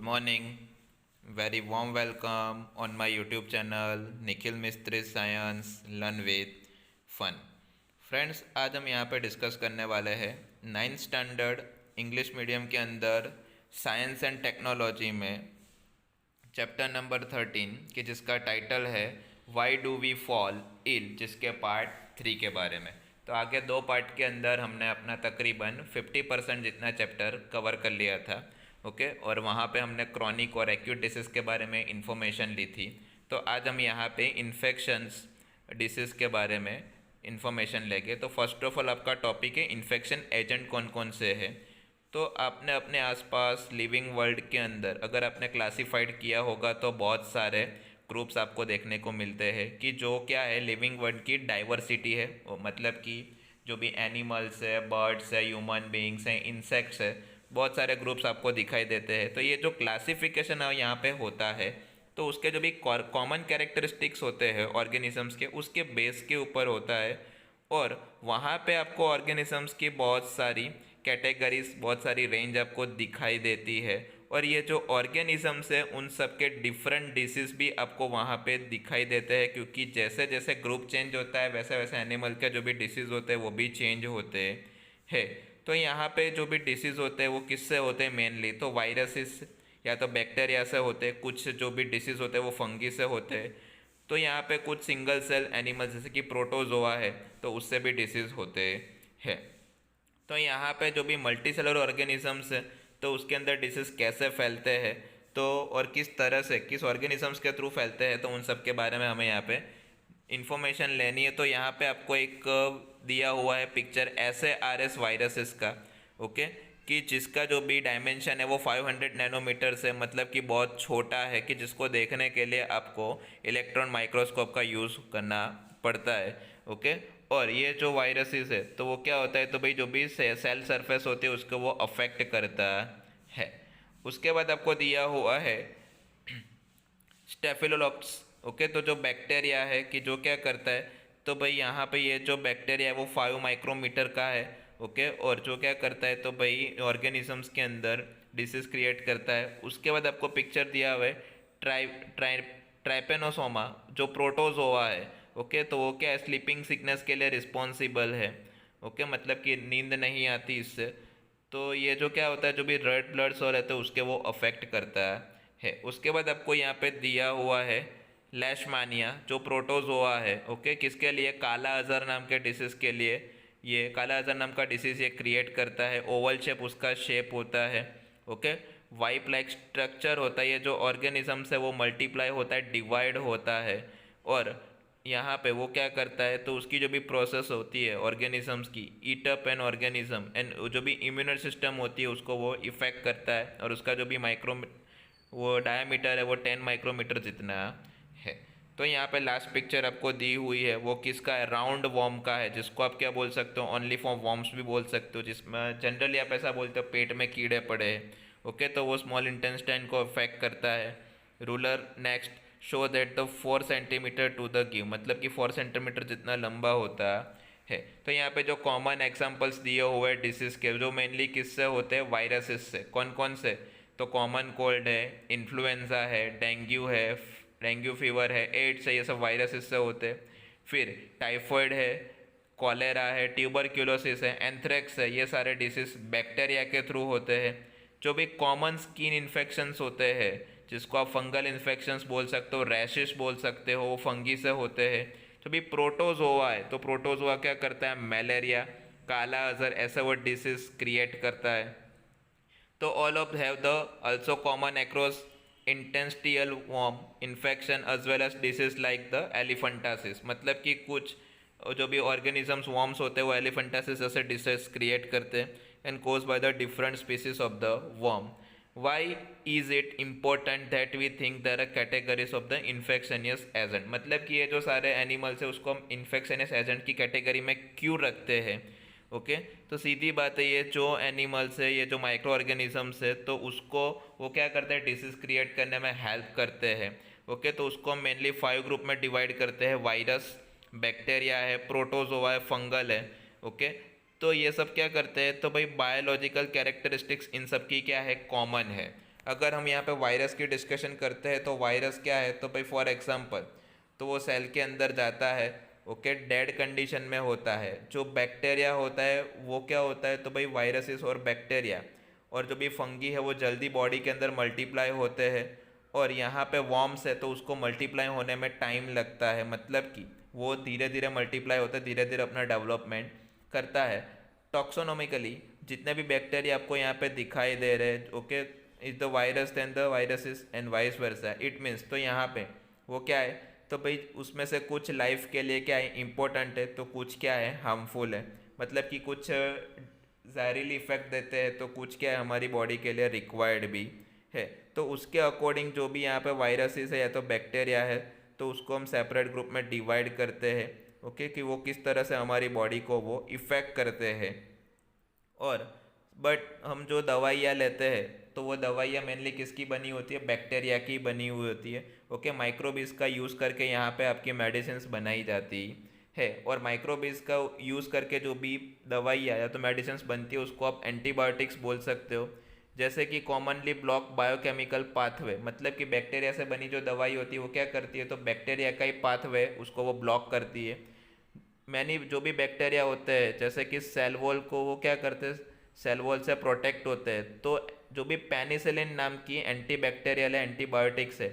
morning. Very warm welcome on my YouTube channel Nikhil Mistry science learn with fun. Friends, आज हम यहाँ पे discuss करने वाले हैं 9th स्टैंडर्ड इंग्लिश मीडियम के अंदर साइंस एंड टेक्नोलॉजी में चैप्टर नंबर 13 कि जिसका टाइटल है why do we fall ill, जिसके पार्ट 3 के बारे में. तो आगे 2 पार्ट के अंदर हमने अपना तकरीबन 50% जितना चैप्टर कवर कर लिया था. ओके और वहाँ पे हमने क्रॉनिक और एक्यूट डिसीज़ के बारे में इंफॉर्मेशन ली थी. तो आज हम यहाँ पे इन्फेक्शंस डिसीज़ के बारे में इंफॉर्मेशन लेंगे. तो फर्स्ट ऑफ ऑल आपका टॉपिक है इन्फेक्शन एजेंट कौन कौन से हैं. तो आपने अपने आसपास लिविंग वर्ल्ड के अंदर अगर आपने क्लासीफाइड किया होगा तो बहुत सारे ग्रुप्स आपको देखने को मिलते हैं कि जो क्या है लिविंग वर्ल्ड की डाइवर्सिटी है. मतलब कि जो भी एनिमल्स है, बर्ड्स है, ह्यूमन बीइंग्स हैं, इंसेक्ट्स है, बहुत सारे ग्रुप्स आपको दिखाई देते हैं. तो ये जो क्लासिफिकेशन यहाँ पे होता है तो उसके जो भी कॉमन कैरेक्टरिस्टिक्स होते हैं ऑर्गेनिजम्स के, उसके बेस के ऊपर होता है. और वहाँ पे आपको ऑर्गेनिजम्स की बहुत सारी कैटेगरीज, बहुत सारी रेंज आपको दिखाई देती है. और ये जो ऑर्गेनिजम्स है उन सब के डिफरेंट डिसीज़ भी आपको वहाँ पे दिखाई देते हैं, क्योंकि जैसे जैसे ग्रुप चेंज होता है वैसे वैसे एनिमल के जो भी डिसीज़ होते हैं वो भी चेंज होते हैं. तो यहाँ पे जो भी डिसीज़ होते हैं वो किससे होते हैं मेनली, तो वायरसेस या तो बैक्टीरिया से होते हैं. कुछ जो भी डिसीज़ होते हैं वो फंगी से होते हैं. तो यहाँ पे कुछ सिंगल सेल एनिमल जैसे कि प्रोटोजोआ है तो उससे भी डिसीज़ होते हैं. तो यहाँ पे जो भी मल्टी सेलुलर ऑर्गेनिजम्स है तो उसके अंदर डिसीज़ कैसे फैलते हैं तो और किस तरह से किस ऑर्गेनिजम्स के थ्रू फैलते हैं तो उन सब के बारे में हमें यहाँ पे इंफॉर्मेशन लेनी है. तो यहाँ पे आपको एक दिया हुआ है पिक्चर SARS वायरसेस का. ओके कि जिसका जो भी डायमेंशन है वो 500 नैनोमीटर से, मतलब कि बहुत छोटा है कि जिसको देखने के लिए आपको इलेक्ट्रॉन माइक्रोस्कोप का यूज़ करना पड़ता है. ओके और ये जो वायरसेस है तो वो क्या होता है, तो भाई जो भी सेल सरफेस होती है उसको वो अफेक्ट करता है. उसके बाद आपको दिया हुआ है स्टेफिलोकोकस. ओके तो जो बैक्टीरिया है कि जो क्या करता है, तो भाई यहाँ पे ये जो बैक्टीरिया है वो 5 माइक्रोमीटर का है. ओके और जो क्या करता है तो भाई ऑर्गेनिजम्स के अंदर डिसीज़ क्रिएट करता है. उसके बाद आपको पिक्चर दिया हुआ है ट्राइपेनोसोमा जो प्रोटोजोआ है. ओके तो वो क्या है स्लीपिंग सिकनेस के लिए रिस्पॉन्सिबल है. ओके मतलब कि नींद नहीं आती इससे. तो ये जो क्या होता है जो भी रेड ब्लड सेल रहते हैं उसके वो अफेक्ट करता है. उसके बाद आपको यहाँ पे दिया हुआ है लेशमानिया जो प्रोटोजोआ है. ओके किसके लिए, काला अज़र नाम के डिसीज़ के लिए. ये काला अज़र नाम का डिसीज़ ये क्रिएट करता है. ओवल शेप उसका शेप होता है. ओके वाइप लाइक स्ट्रक्चर होता है. ये जो ऑर्गेनिज्म है वो मल्टीप्लाई होता है, डिवाइड होता है. और यहाँ पे वो क्या करता है तो उसकी जो भी प्रोसेस होती है ऑर्गेनिजम्स की, ईट अप एन ऑर्गेनिज्म एंड जो भी इम्यूनल सिस्टम होती है उसको वो इफेक्ट करता है. और उसका जो भी वो डायमीटर है वो 10 माइक्रोमीटर जितना है. तो यहाँ पे लास्ट पिक्चर आपको दी हुई है वो किसका है, राउंड वॉर्म का है, जिसको आप क्या बोल सकते हो, ओनली फॉर वॉर्म्स भी बोल सकते हो, जिसमें जनरली आप ऐसा बोलते हो पेट में कीड़े पड़े हैं. ओके तो वो स्मॉल इंटेस्टाइन को अफेक्ट करता है. Ruler next show that the 4 centimetre to the give, मतलब कि 4 सेंटीमीटर जितना लंबा होता है. तो यहाँ पे जो कॉमन एग्जांपल्स दिए हुए डिसीज़ के जो मेनली किससे होते हैं, वायरसेस से. कौन कौन से, तो कॉमन कोल्ड है, इन्फ्लुएंजा है, डेंगू फीवर है, एड्स है, ये सब वायरसेस से होते हैं. फिर टाइफॉइड है, कॉलेरा है, ट्यूबरक्यूलोसिस है, एंथ्रेक्स है, ये सारे डिसीज़ बैक्टीरिया के थ्रू होते हैं. जो भी कॉमन स्किन इन्फेक्शंस होते हैं जिसको आप फंगल इन्फेक्शंस बोल सकते हो, रैशेस बोल सकते हो, वो फंगी से होते हैं. जो भी प्रोटोजोआ है तो प्रोटोजोआ क्या करता है, मलेरिया, काला अज़र ऐसा वो डिसीज़ क्रिएट करता है. तो all of have the also common across intestinal worm infection as well as disease like the elephantiasis. मतलब कि कुछ जो भी ऑर्गेनिजम्स वॉर्म्स होते हैं वो एलिफेंटासिस जैसे डिसीज क्रिएट करते हैं and cause by the different species of the worm. Why is it important that we think there are categories of the infectious agent. मतलब कि ये जो सारे एनिमल्स है उसको हम इन्फेक्शनियस एजेंट की कैटेगरी में क्यों रखते हैं. ओके तो सीधी बात है, ये जो एनिमल्स है, ये जो माइक्रो ऑर्गेनिजम्स है तो उसको वो क्या करते हैं, डिसीज़ क्रिएट करने में हेल्प करते हैं. ओके तो उसको हम मेनली 5 ग्रुप में डिवाइड करते हैं. वायरस, बैक्टीरिया है, प्रोटोजोआ है, फंगल है. ओके तो ये सब क्या करते हैं, तो भाई बायोलॉजिकल कैरेक्टरिस्टिक्स इन सब की क्या है, कॉमन है. अगर हम यहाँ पे वायरस की डिस्कशन करते हैं तो वायरस क्या है, तो भाई फॉर एग्जांपल तो वो सेल के अंदर जाता है, ओके, डेड कंडीशन में होता है। जो बैक्टीरिया होता है वो क्या होता है, तो भाई वायरसेस और बैक्टीरिया, और जो भी फंगी है वो जल्दी बॉडी के अंदर मल्टीप्लाई होते हैं। और यहाँ पे वॉर्म्स है तो उसको मल्टीप्लाई होने में टाइम लगता है, मतलब कि वो धीरे धीरे मल्टीप्लाई होता है, धीरे धीरे अपना डेवलपमेंट करता है। टॉक्सोनोमिकली जितने भी बैक्टीरिया आपको यहाँ पे दिखाई दे रहे हैं, okay, is the virus then the virus is and vice versa, it means तो यहाँ पे वो क्या है, तो भाई उसमें से कुछ लाइफ के लिए क्या है इम्पोर्टेंट है, तो कुछ क्या है हार्मफुल है, मतलब कि कुछ जहरीली इफेक्ट देते हैं, तो कुछ क्या है हमारी बॉडी के लिए रिक्वायर्ड भी है। तो उसके अकॉर्डिंग जो भी यहाँ पे वायरसेस है या तो बैक्टीरिया है, तो उसको हम सेपरेट ग्रुप में डिवाइड करते हैं, ओके, कि वो किस तरह से हमारी बॉडी को वो इफ़ेक्ट करते हैं। और बट हम जो दवाइयाँ लेते हैं तो वो दवाइयाँ मेनली किसकी बनी होती है, बैक्टीरिया की बनी हुई होती है, ओके। माइक्रोबीज का यूज़ करके यहाँ पे आपकी मेडिसिन बनाई जाती है, और माइक्रोबीज का यूज़ करके जो भी दवाइयाँ या तो मेडिसिन बनती है उसको आप एंटीबायोटिक्स बोल सकते हो। जैसे कि कॉमनली ब्लॉक बायोकेमिकल पाथवे, मतलब कि बैक्टीरिया से बनी जो दवाई होती है वो क्या करती है, तो बैक्टीरिया का ही पाथवे उसको वो ब्लॉक करती है। मैनी जो भी बैक्टीरिया होते हैं जैसे कि सेल वॉल को वो क्या करते हैं, सेल वॉल से प्रोटेक्ट होते हैं। तो जो भी पेनिसिलिन नाम की एंटी बैक्टीरियल है, एंटीबायोटिक्स है,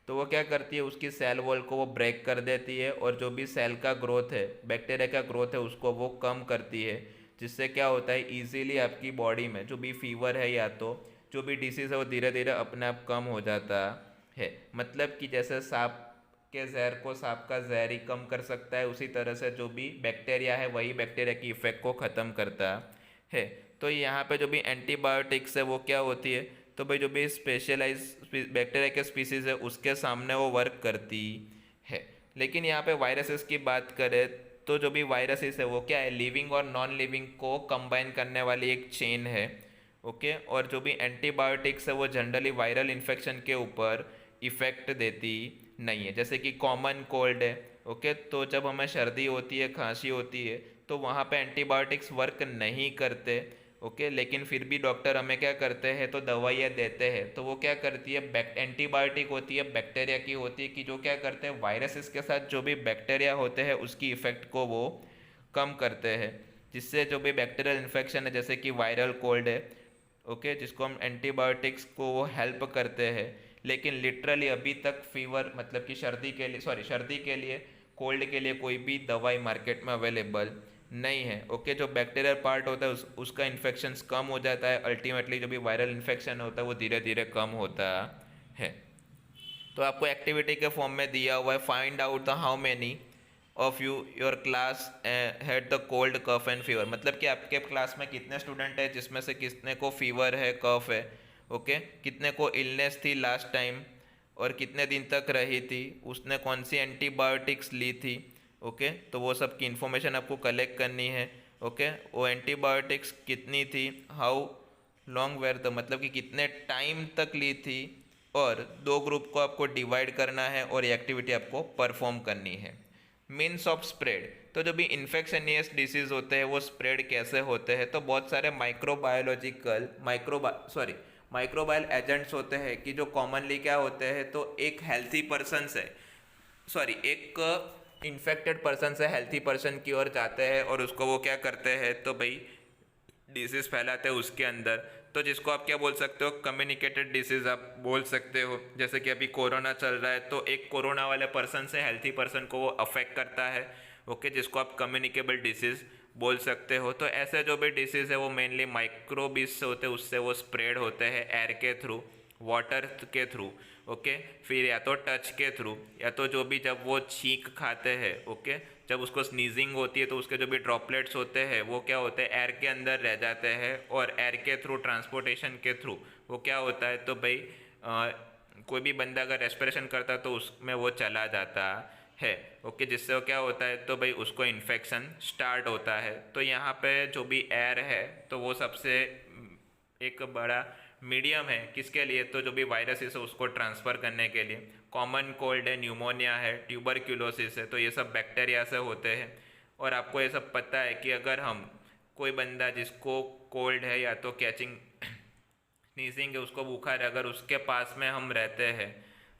तो वो क्या करती है उसकी सेल वॉल को वो ब्रेक कर देती है, और जो भी सेल का ग्रोथ है, बैक्टीरिया का ग्रोथ है, उसको वो कम करती है। जिससे क्या होता है ईजीली आपकी बॉडी में जो भी फीवर है या तो जो भी डिसीज़ है वो धीरे धीरे अपने आप कम हो जाता है। मतलब कि जैसे सांप के जहर को सांप का जहर ही कम कर सकता है, उसी तरह से जो भी बैक्टीरिया है वही बैक्टीरिया की इफेक्ट को ख़त्म करता है। तो यहाँ पे जो भी एंटीबायोटिक्स है वो क्या होती है, तो भाई जो भी स्पेशलाइज बैक्टीरिया के स्पीसीज है उसके सामने वो वर्क करती है। लेकिन यहाँ पे वायरसेस की बात करें तो जो भी वायरसेस है वो क्या है, लिविंग और नॉन लिविंग को कंबाइन करने वाली एक चेन है, ओके। और जो भी एंटीबायोटिक्स है वो जनरली वायरल इन्फेक्शन के ऊपर इफ़ेक्ट देती नहीं है। जैसे कि कॉमन कोल्ड है, ओके, तो जब हमें सर्दी होती है, खांसी होती है, तो वहाँ पे एंटीबायोटिक्स वर्क नहीं करते, ओके। लेकिन फिर भी डॉक्टर हमें क्या करते हैं, तो दवाइयाँ देते हैं। तो वो क्या करती है, एंटीबायोटिक होती है, बैक्टीरिया की होती है, कि जो क्या करते हैं वायरसेस के साथ जो भी बैक्टीरिया होते हैं उसकी इफ़ेक्ट को वो कम करते हैं। जिससे जो भी बैक्टीरियल इन्फेक्शन है जैसे कि वायरल कोल्ड है, ओके, जिसको हम एंटीबायोटिक्स को वो हेल्प करते हैं। लेकिन लिटरली अभी तक फीवर मतलब कि सर्दी के लिए, कोल्ड के लिए कोई भी दवाई मार्केट में अवेलेबल नहीं है, ओके। जो बैक्टीरियल पार्ट होता है उसका इन्फेक्शन कम हो जाता है, अल्टीमेटली जो भी वायरल इन्फेक्शन होता है वो धीरे धीरे कम होता है। तो आपको एक्टिविटी के फॉर्म में दिया हुआ है, find out the how many of your class had the cold cough and fever, मतलब कि आपके क्लास में कितने स्टूडेंट है जिसमें से कितने को फीवर है, कफ है, ओके, कितने को इलनेस थी लास्ट टाइम और कितने दिन तक रही थी, उसने कौन सी एंटीबायोटिक्स ली थी, ओके। तो वो सब की इन्फॉर्मेशन आपको कलेक्ट करनी है, ओके। वो एंटीबायोटिक्स कितनी थी, हाउ लॉन्ग वेयर द, मतलब कि कितने टाइम तक ली थी, और दो ग्रुप को आपको डिवाइड करना है और ये एक्टिविटी आपको परफॉर्म करनी है। मीन्स ऑफ स्प्रेड, तो जो भी इन्फेक्शनियस डिसीज होते हैं वो स्प्रेड कैसे होते हैं, तो बहुत सारे माइक्रोबायल एजेंट्स होते हैं कि जो कॉमनली क्या होते हैं, तो एक हेल्थी पर्सन से एक इन्फेक्टेड पर्सन से हेल्थी पर्सन की ओर जाते हैं और उसको वो क्या करते हैं, तो भाई डिसीज़ फैलाते हैं उसके अंदर। तो जिसको आप क्या बोल सकते हो, कम्युनिकेटेड डिसीज़ आप बोल सकते हो। जैसे कि अभी कोरोना चल रहा है तो एक कोरोना वाले पर्सन से हेल्थी पर्सन को वो अफेक्ट करता है, ओके, जिसको आप कम्युनिकेबल डिसीज़ बोल सकते हो। तो ऐसे जो भी डिसीज़ है वो मेनली माइक्रोबीज से होते हैं, उससे वो स्प्रेड होते हैं एयर के थ्रू, वाटर के थ्रू, ओके, फिर या तो टच के थ्रू, या तो जो भी जब वो छींक खाते हैं, ओके, जब उसको स्नीजिंग होती है तो उसके जो भी ड्रॉपलेट्स होते हैं वो क्या होते हैं, एयर के अंदर रह जाते हैं, और एयर के थ्रू, ट्रांसपोर्टेशन के थ्रू वो क्या होता है, तो भाई कोई भी बंदा अगर रेस्पिरेशन करता है तो उसमें वो चला जाता है, ओके, जिससे वो क्या होता है, तो भाई उसको इन्फेक्शन स्टार्ट होता है। तो यहाँ पे जो भी एयर है तो वो सबसे एक बड़ा मीडियम है किसके लिए, तो जो भी वायरसेस है उसको ट्रांसफ़र करने के लिए। कॉमन कोल्ड है, न्यूमोनिया है, ट्यूबरक्यूलोसिस है, तो ये सब बैक्टीरिया से होते हैं। और आपको ये सब पता है कि अगर हम कोई बंदा जिसको कोल्ड है या तो कैचिंग स्नीजिंग है, उसको बुखार है, अगर उसके पास में हम रहते हैं,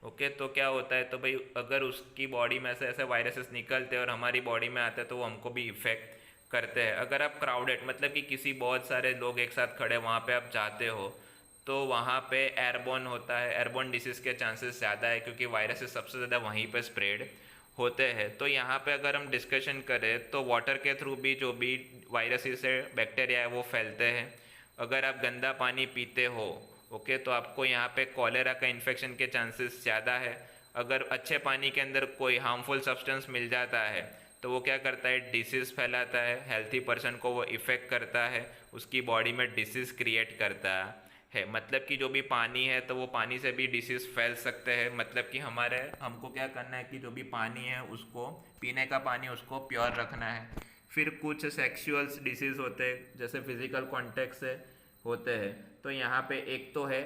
ओके, तो क्या होता है, तो भाई अगर उसकी बॉडी में से ऐसे वायरसेस निकलते हैं और हमारी बॉडी में आते हैं तो वो हमको भी इफ़ेक्ट करते हैं। अगर आप क्राउडेड मतलब कि किसी बहुत सारे लोग एक साथ खड़े वहाँ पे आप जाते हो तो वहाँ पे एयरबोर्न होता है, एयरबोर्न डिसीज़ के चांसेस ज़्यादा है क्योंकि वायरसेस सबसे ज़्यादा वहीं पे स्प्रेड होते हैं। तो यहाँ पे अगर हम डिस्कशन करें तो वाटर के थ्रू भी जो भी वायरसेस है, बैक्टीरिया है, वो फैलते हैं। अगर आप गंदा पानी पीते हो, ओके, तो आपको यहाँ पे कॉलेरा का इन्फेक्शन के चांसेस ज़्यादा है। अगर अच्छे पानी के अंदर कोई हार्मफुल सब्सटेंस मिल जाता है तो वो क्या करता है, डिसीज़ फैलाता है, हेल्थी पर्सन को वो इफ़ेक्ट करता है, उसकी बॉडी में डिसीज़ क्रिएट करता है। मतलब कि जो भी पानी है तो वो पानी से भी डिसीज़ फैल सकते हैं। मतलब कि हमको क्या करना है कि जो भी पानी है उसको, पीने का पानी, उसको प्योर रखना है। फिर कुछ सेक्सुअल्स डिसीज़ होते हैं जैसे फिजिकल कॉन्टेक्ट से होते हैं। तो यहाँ पे एक तो है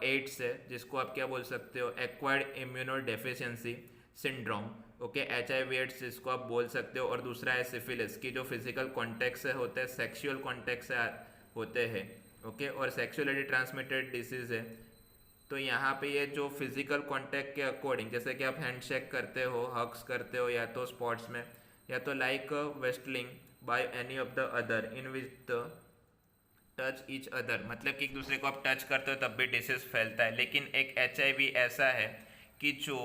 एड्स है, जिसको आप क्या बोल सकते हो, acquired immuno deficiency syndrome, okay, HIV AIDS जिसको आप बोल सकते हो। और दूसरा है सिफिलिस की जो फिजिकल कॉन्टेक्ट से होते हैं, सेक्सुअल कॉन्टेक्ट से होते हैं, ओके, और सेक्सुअली ट्रांसमिटेड डिसीज़ है। तो यहाँ पे ये जो फिजिकल कॉन्टेक्ट के अकॉर्डिंग, जैसे कि आप हैंडशेक करते हो, हग्स करते हो, या तो स्पोर्ट्स में, या तो like wrestling by any of the other in which the touch each other, मतलब कि एक दूसरे को आप टच करते हो तब भी डिसीज फैलता है। लेकिन एक HIV ऐसा है कि जो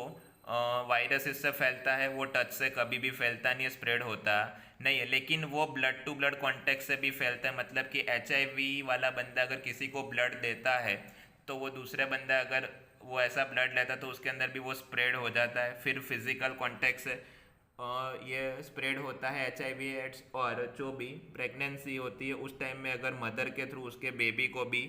वायरस इससे फैलता है, वो टच से कभी भी फैलता नहीं है, स्प्रेड होता नहीं है, लेकिन वो ब्लड टू ब्लड कॉन्टेक्ट से भी फैलता है। मतलब कि HIV वाला बंदा अगर किसी को ब्लड देता है तो वो दूसरे बंदा अगर वो ऐसा ब्लड लेता है तो उसके अंदर भी वो स्प्रेड हो जाता है। फिर फिजिकल कॉन्टेक्ट से ये स्प्रेड होता है HIV एड्स। और जो भी प्रेगनेंसी होती है उस टाइम में अगर मदर के थ्रू उसके बेबी को भी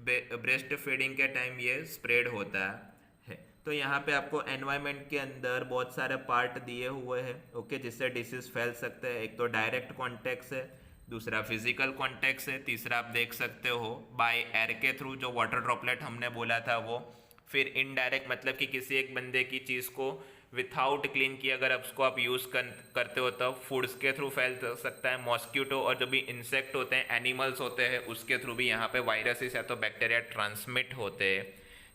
ब्रेस्ट फीडिंग के टाइम ये स्प्रेड होता है। तो यहाँ पे आपको एनवायरनमेंट के अंदर बहुत सारे पार्ट दिए हुए हैं, ओके, जिससे डिसीज फैल सकते हैं। एक तो डायरेक्ट कॉन्टेक्ट है, दूसरा फिजिकल कॉन्टेक्ट है, तीसरा आप देख सकते हो बाय एयर के थ्रू जो वाटर ड्रॉपलेट हमने बोला था वो। फिर इनडायरेक्ट मतलब कि किसी एक बंदे की चीज़ को विथआउट क्लीन किया अगर उसको आप यूज़ करते हो तब फूड्स के थ्रू फैल सकता है। मॉस्किटो और जो भी इंसेक्ट होते हैं, एनिमल्स होते हैं, उसके थ्रू भी यहाँ पे वायरसेस या तो बैक्टीरिया ट्रांसमिट होते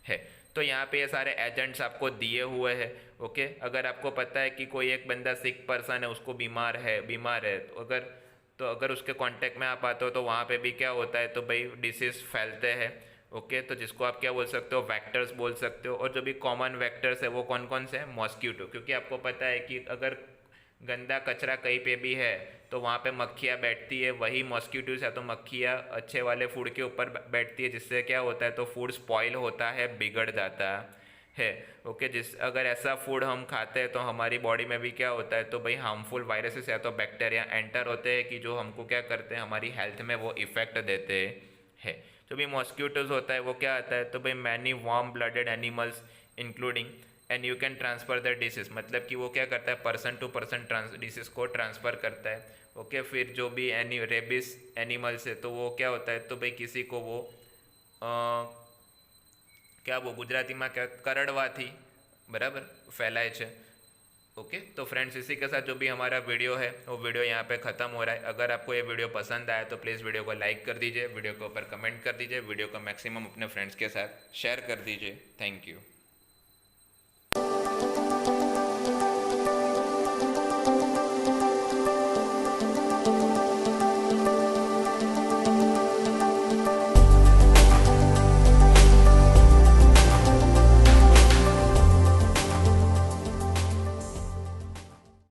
हैं। तो यहाँ पे ये सारे एजेंट्स आपको दिए हुए हैं, ओके। अगर आपको पता है कि कोई एक बंदा सिक पर्सन है, उसको बीमार है तो अगर उसके कांटेक्ट में आप आते हो तो वहाँ पे भी क्या होता है, तो भाई डिसीज़ फैलते हैं, ओके। तो जिसको आप क्या बोल सकते हो, वेक्टर्स बोल सकते हो। और जो भी कॉमन वेक्टर्स है वो कौन कौन से हैं, मॉस्किटो, क्योंकि आपको पता है कि अगर गंदा कचरा कहीं पे भी है तो वहाँ पे मक्खियाँ बैठती है, वही मॉस्किटोस या तो मक्खियाँ अच्छे वाले फूड के ऊपर बैठती है, जिससे क्या होता है, तो फूड स्पॉइल होता है, बिगड़ जाता है, ओके। अगर ऐसा फूड हम खाते हैं तो हमारी बॉडी में भी क्या होता है, तो भाई हार्मफुल वायरसेस या तो बैक्टीरिया एंटर होते हैं कि जो हमको क्या करते हैं, हमारी हेल्थ में वो इफ़ेक्ट देते हैं। जो भी मॉस्किटोज होता है वो क्या आता है, तो भाई many warm blooded animals including and you can transfer the disease, मतलब कि वो क्या करता है, पर्सन टू पर्सन डिसीज़ को ट्रांसफ़र करता है, ओके। फिर जो भी रेबिस एनिमल्स है तो वो क्या होता है, तो भाई किसी को वो क्या वो ગુજરાતીમાં क्या करड़वाથી बराबर फैलाए છે, ओके। तो फ्रेंड्स इसी के साथ जो भी हमारा वीडियो है वो वीडियो यहाँ पे ख़त्म हो रहा है। अगर आपको ये वीडियो पसंद आया तो प्लीज़ वीडियो को लाइक कर दीजिए, वीडियो के ऊपर कमेंट कर दीजिए, वीडियो को मैक्सिमम अपने फ्रेंड्स के साथ शेयर कर दीजिए। Thank you.